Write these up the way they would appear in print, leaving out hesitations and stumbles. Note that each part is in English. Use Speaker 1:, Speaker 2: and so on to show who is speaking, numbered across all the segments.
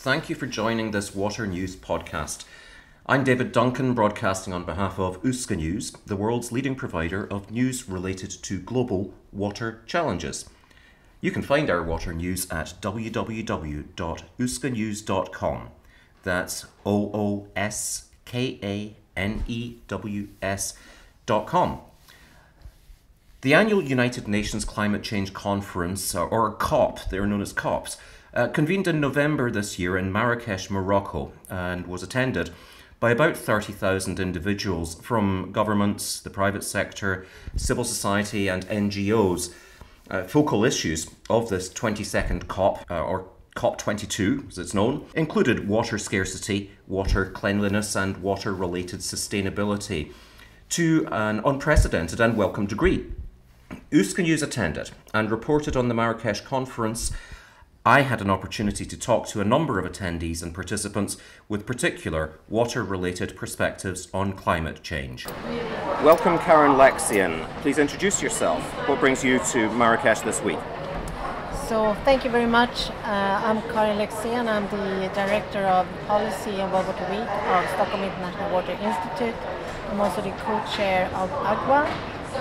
Speaker 1: Thank you for joining this Water News podcast. I'm David Duncan, broadcasting on behalf of OOSKAnews, the world's leading provider of news related to global water challenges. You can find our water news at www.ooskanews.com. That's OOSKANEWS.com. The annual United Nations Climate Change Conference, or COP, they're known as COPs, convened in November this year in Marrakech, Morocco, and was attended by about 30,000 individuals from governments, the private sector, civil society and NGOs. Focal issues of this 22nd COP, or COP22 as it's known, included water scarcity, water cleanliness and water-related sustainability to an unprecedented and welcome degree. OOSKAnews attended and reported on the Marrakech conference. I had an opportunity to talk to a number of attendees and participants with particular water-related perspectives on climate change. Welcome, Karin Lexen. Please introduce yourself. What brings you to Marrakech this week?
Speaker 2: So, thank you very much. I'm Karin Lexen. I'm the Director of Policy and World Water Week of Stockholm International Water Institute. I'm also the co-chair of AGWA,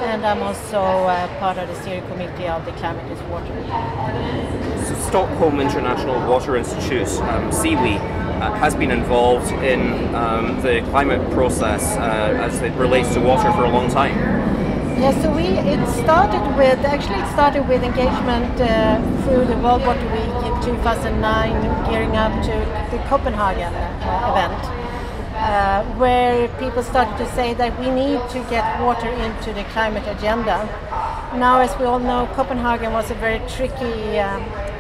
Speaker 2: and I'm also part of the steering committee of the Climate is Water.
Speaker 1: So Stockholm International Water Institute, SIWI, has been involved in the climate process as it relates to water for a long time.
Speaker 2: Yeah, so it started with engagement through the World Water Week in 2009, gearing up to the Copenhagen event. Where people started to say that we need to get water into the climate agenda. Now, as we all know, Copenhagen was a very tricky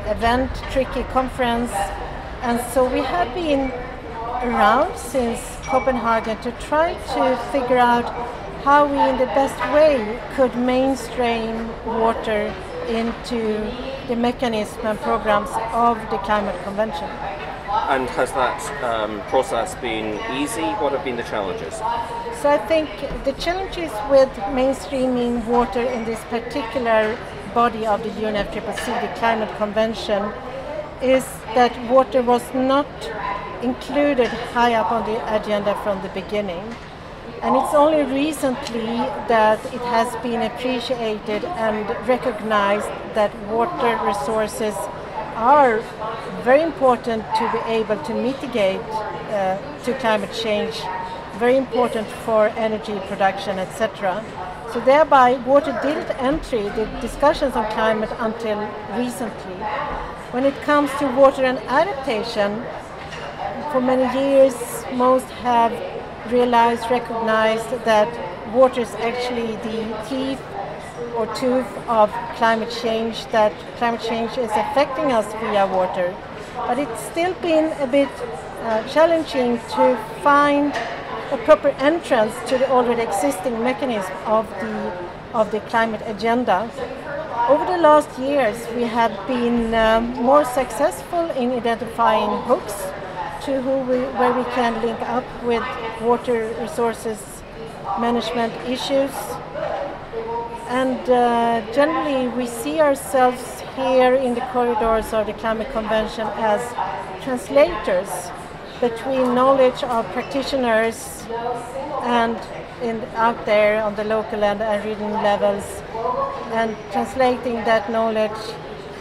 Speaker 2: event, tricky conference, and so we have been around since Copenhagen to try to figure out how we in the best way could mainstream water into the mechanism and programs of the Climate Convention.
Speaker 1: And has that process been easy? What have been the challenges?
Speaker 2: So I think the challenges with mainstreaming water in this particular body of the UNFCCC, the Climate Convention, is that water was not included high up on the agenda from the beginning. And it's only recently that it has been appreciated and recognized that water resources are very important to be able to mitigate to climate change, very important for energy production, etc. So thereby water didn't enter the discussions on climate until recently. When it comes to water and adaptation, for many years most have recognized that water is actually the teeth or tooth of climate change, that climate change is affecting us via water. But it's still been a bit challenging to find a proper entrance to the already existing mechanism of the climate agenda. Over the last years, we have been more successful in identifying hooks to where we can link up with water resources management issues. And generally we see ourselves here in the corridors of the Climate Convention as translators between knowledge of practitioners and out there on the local and regional levels, and translating that knowledge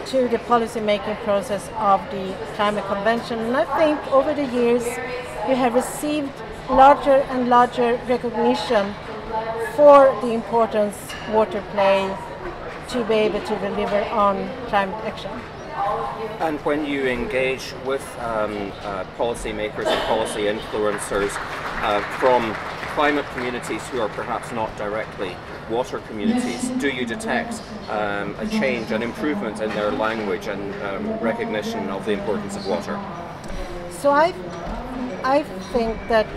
Speaker 2: to the policy making process of the Climate Convention. And I think over the years we have received larger and larger recognition for the importance water play to be able to deliver on climate action.
Speaker 1: And when you engage with policy makers and policy influencers from climate communities who are perhaps not directly water communities, do you detect a change, an improvement in their language and recognition of the importance of water?
Speaker 2: So I think that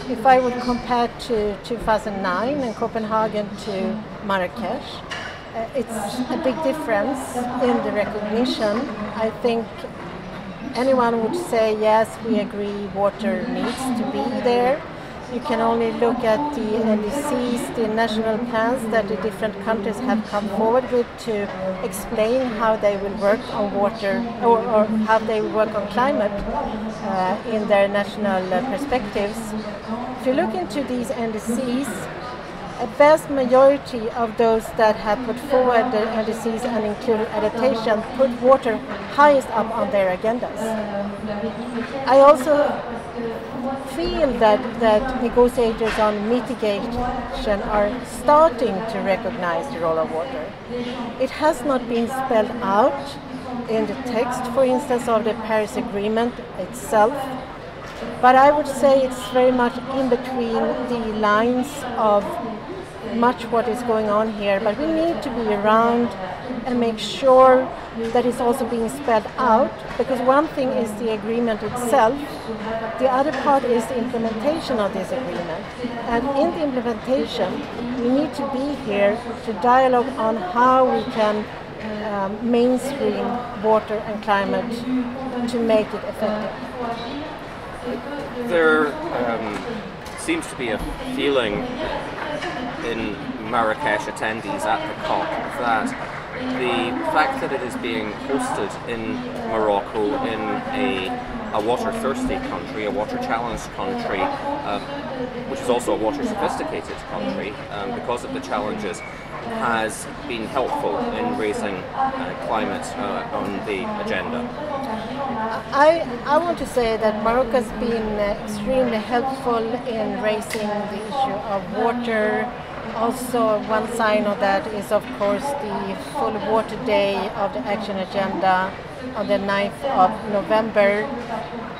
Speaker 2: if I would compare to 2009 and Copenhagen to Marrakech, it's a big difference in the recognition. I think anyone would say, yes, we agree water needs to be there. You can only look at the NDCs, the national plans that the different countries have come forward with to explain how they will work on water or how they will work on climate in their national perspectives. If you look into these NDCs, a vast majority of those that have put forward the NDCs and included adaptation put water highest up on their agendas. I also feel that negotiators on mitigation are starting to recognize the role of water. It has not been spelled out in the text, for instance, of the Paris Agreement itself, but I would say it's very much in between the lines of much what is going on here, but we need to be around and make sure that it's also being spelled out, because one thing is the agreement itself, the other part is the implementation of this agreement. And in the implementation, we need to be here to dialogue on how we can mainstream water and climate to make it effective.
Speaker 3: There seems to be a feeling in Marrakech attendees at the COP that the fact that it is being hosted in Morocco, in a water-thirsty country, a water-challenged country, which is also a water-sophisticated country, because of the challenges, has been helpful in raising climate on the agenda.
Speaker 2: I want to say that Morocco has been extremely helpful in raising the issue of water. Also, one sign of that is, of course, the full water day of the action agenda on the 9th of November.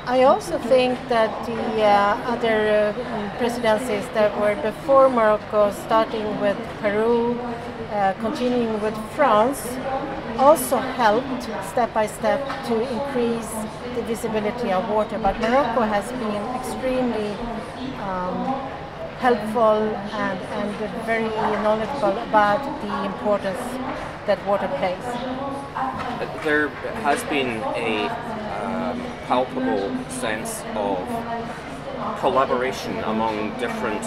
Speaker 2: I also think that the other presidencies that were before Morocco, starting with Peru, continuing with France, also helped step by step to increase the visibility of water. But Morocco has been extremely helpful and very knowledgeable about the importance that water plays.
Speaker 3: There has been a palpable sense of collaboration among different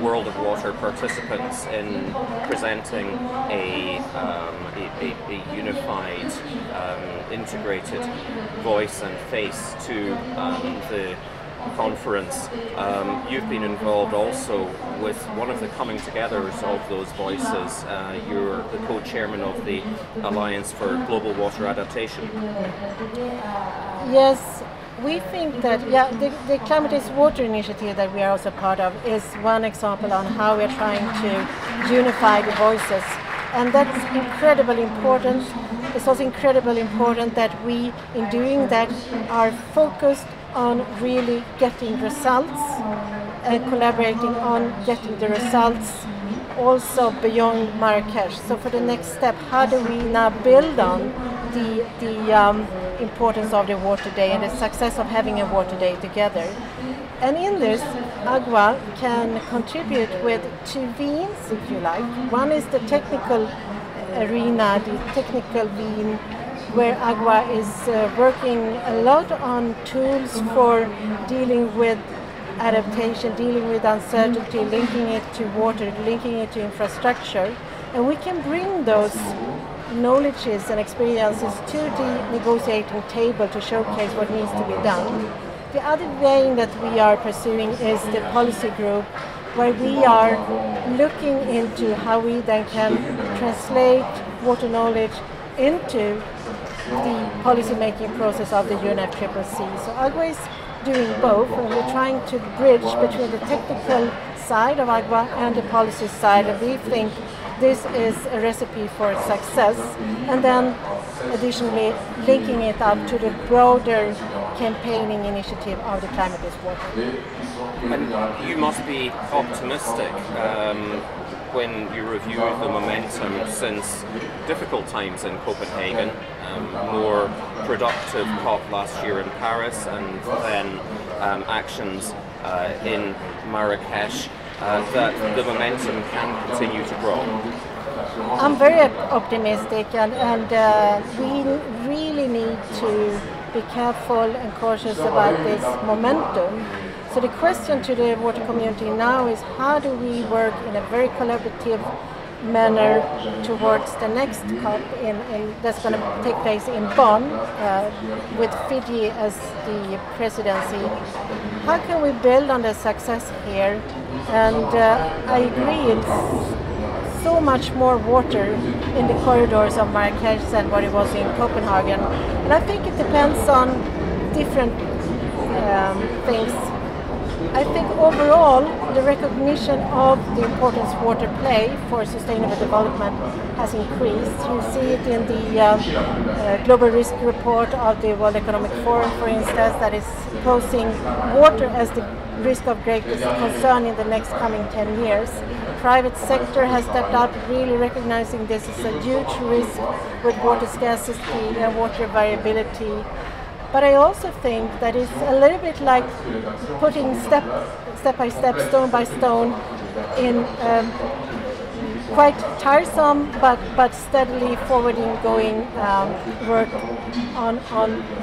Speaker 3: World of Water participants in presenting a unified, integrated voice and face to the conference. You've been involved also with one of the coming togethers of those voices. You're the co-chairman of the Alliance for Global Water Adaptation.
Speaker 2: Yes, we think that the Climate is Water initiative that we are also part of is one example on how we're trying to unify the voices. And that's incredibly important. It's also incredibly important that we, in doing that, are focused on really getting results and collaborating on getting the results also beyond Marrakech. So for the next step, how do we now build on the importance of the Water Day and the success of having a Water Day together? And in this, AGWA can contribute with two V's, if you like. One is the technical arena, the technical vein, where AGWA is working a lot on tools for dealing with adaptation, dealing with uncertainty, linking it to water, linking it to infrastructure. And we can bring those knowledges and experiences to the negotiating table to showcase what needs to be done. The other vein that we are pursuing is the policy group, where we are looking into how we then can translate water knowledge into the policy-making process of the UNFCCC. So AGWA is doing both, and we're trying to bridge between the technical side of AGWA and the policy side, and we think this is a recipe for success. And then additionally linking it up to the broader campaigning initiative of the Climate is Water.
Speaker 3: And you must be optimistic when you review the momentum since difficult times in Copenhagen, more productive COP last year in Paris, and then actions in Marrakech, that the momentum can continue to grow.
Speaker 2: I'm very optimistic, and we really need to be careful and cautious about this momentum. So the question to the water community now is, how do we work in a very collaborative manner towards the next COP that's going to take place in Bonn, with Fiji as the presidency? How can we build on the success here? And I agree, it's so much more water in the corridors of Marrakech than what it was in Copenhagen. And I think it depends on different things. I think overall the recognition of the importance water play for sustainable development has increased. You see it in the global risk report of the World Economic Forum, for instance, that is posing water as the risk of greatest concern in the next coming 10 years. Private sector has stepped up, really recognizing this is a huge risk with water scarcity and water variability. But I also think that it's a little bit like putting step by step, stone by stone, in quite tiresome but steadily forwarding going work on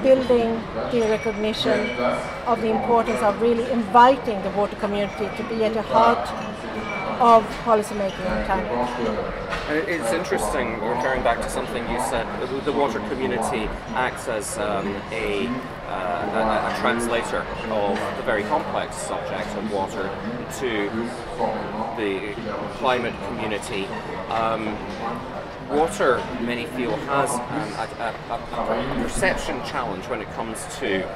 Speaker 2: building the recognition of the importance of really inviting the water community to be at the heart of policymaking on climate.
Speaker 3: And it's interesting, referring back to something you said, the water community acts as a translator of the very complex subject of water to the climate community. Water, many feel, has a perception challenge when it comes to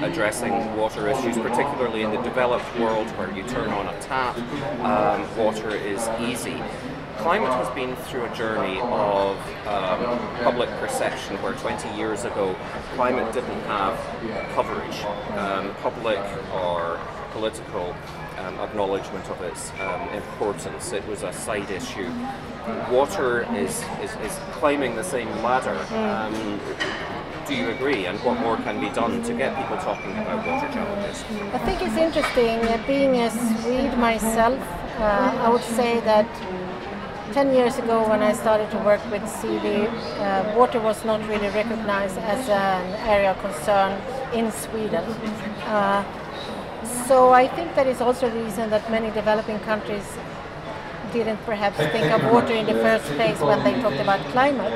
Speaker 3: addressing water issues, particularly in the developed world where you turn on a tap, water is easy. Climate has been through a journey of public perception where 20 years ago climate didn't have coverage, public or political acknowledgement of its importance. It was a side issue. Water is climbing the same ladder. Do you agree? And what more can be done to get people talking about water challenges?
Speaker 2: I think it's interesting, being a Swede myself, I would say that 10 years ago when I started to work with CD, water was not really recognized as an area of concern in Sweden. So I think that is also a reason that many developing countries didn't perhaps think of water in the first place when they talked about climate.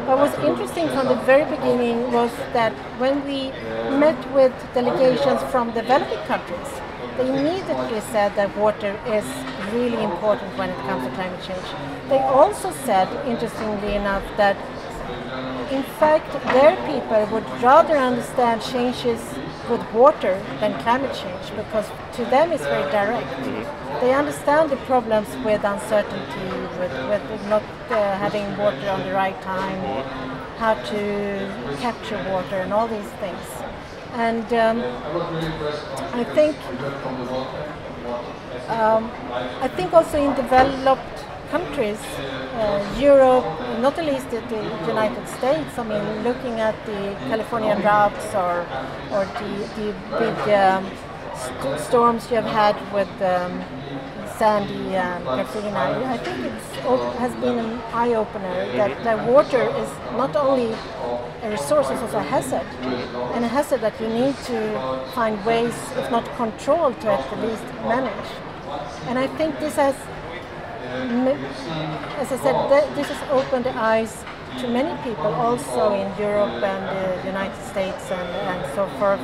Speaker 2: What was interesting from the very beginning was that when we met with delegations from developing countries, they immediately said that water is really important when it comes to climate change. They also said, interestingly enough, that in fact their people would rather understand changes with water than climate change, because to them it's very direct. They understand the problems with uncertainty, with not having water on the right time, how to capture water and all these things. And I think also in developed countries, Europe, not the least the United States, I mean, looking at the California droughts or the big storms you have had with Sandy and Katrina, I think it has been an eye-opener that water is not only a resource, it's also a hazard, and a hazard that you need to find ways, if not control, to at the least manage. And I think this has, as I said, this has opened the eyes to many people also in Europe and the United States and so forth,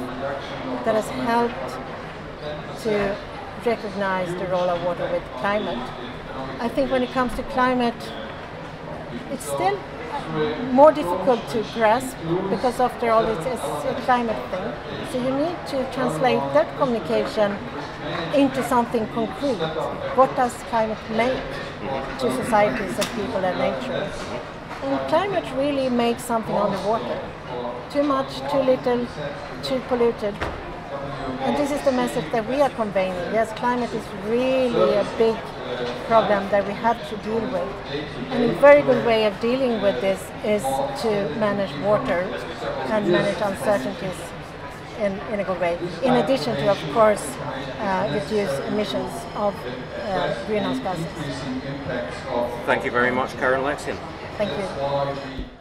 Speaker 2: that has helped to recognize the role of water with climate. I think when it comes to climate, it's still more difficult to grasp, because after all it's a climate thing. So you need to translate that communication into something concrete. What does climate make to societies and people and nature? And climate really makes something on the water. Too much, too little, too polluted. And this is the message that we are conveying. Yes, climate is really a big problem that we have to deal with. And a very good way of dealing with this is to manage water and manage uncertainties in a good way. In addition to, of course, reduce emissions of greenhouse gases.
Speaker 3: Thank you very much, Karin Lexen.
Speaker 2: Thank you.